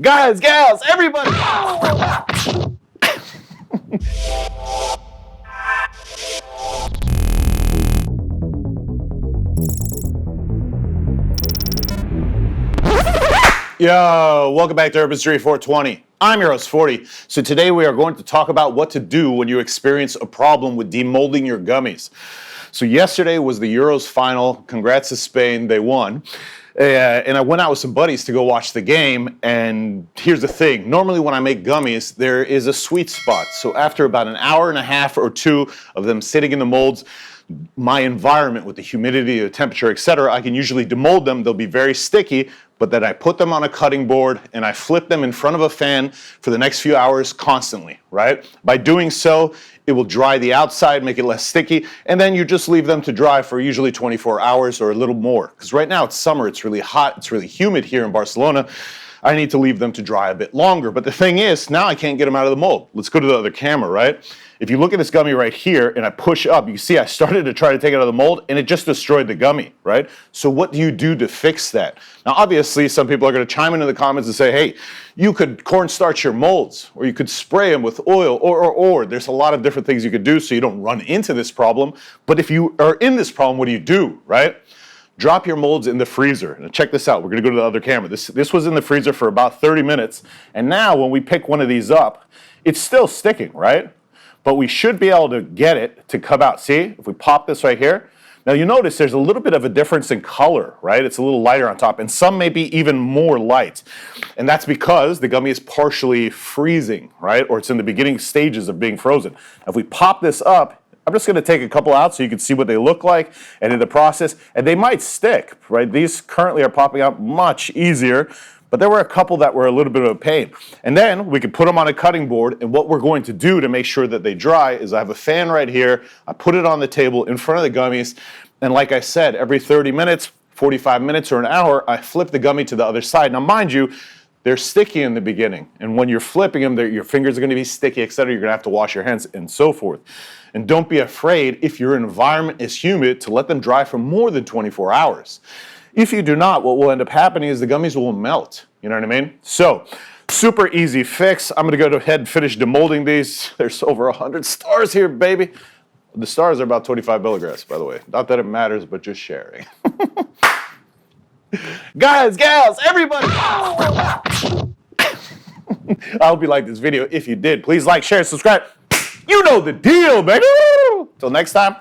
Guys, gals, everybody! Yo, welcome back to Urban Street 420. I'm your host, 40. So today we are going to talk about what to do when you experience a problem with demolding your gummies. So yesterday was the Euros final. Congrats to Spain, they won. And I went out with some buddies to go watch the game, and here's the thing. Normally when I make gummies, there is a sweet spot. So after about an hour and a half or two of them sitting in the molds, my environment with the humidity, the temperature, etc., I can usually demold them. They'll be very sticky, but then I put them on a cutting board and I flip them in front of a fan for the next few hours constantly, right? By doing so, it will dry the outside, make it less sticky, and then you just leave them to dry for usually 24 hours or a little more. Because right now it's summer, it's really hot, it's really humid here in Barcelona. I need to leave them to dry a bit longer. But the thing is, now I can't get them out of the mold. Let's go to the other camera, right? If you look at this gummy right here and I push up, you see I started to try to take it out of the mold and it just destroyed the gummy, right? So what do you do to fix that? Now, obviously, some people are going to chime into the comments and say, hey, you could cornstarch your molds, or you could spray them with oil, or. There's a lot of different things you could do so you don't run into this problem. But if you are in this problem, what do, right? Drop your molds in the freezer. And check this out. We're going to go to the other camera. This was in the freezer for about 30 minutes. And now when we pick one of these up, it's still sticking, right? But we should be able to get it to come out. See, if we pop this right here. Now you notice there's a little bit of a difference in color, right? It's a little lighter on top, and some may be even more light. And that's because the gummy is partially freezing, right? Or it's in the beginning stages of being frozen. Now, if we pop this up, I'm just going to take a couple out so you can see what they look like and in the process, and they might stick, right? These currently are popping out much easier, but there were a couple that were a little bit of a pain. And then we can put them on a cutting board, and what we're going to do to make sure that they dry is I have a fan right here, I put it on the table in front of the gummies, and like I said, every 30 minutes, 45 minutes, or an hour, I flip the gummy to the other side. Now mind you, they're sticky in the beginning, and when you're flipping them, your fingers are going to be sticky, etc. You're going to have to wash your hands and so forth. And don't be afraid, if your environment is humid, to let them dry for more than 24 hours. If you do not, what will end up happening is the gummies will melt. You know what I mean? So, super easy fix. I'm going to go ahead and finish demolding these. There's over 100 stars here, baby. The stars are about 25 milligrams, by the way. Not that it matters, but just sharing. Guys, gals, everybody! I hope you liked this video. If you did, please like, share, subscribe. You know the deal, baby. Till next time.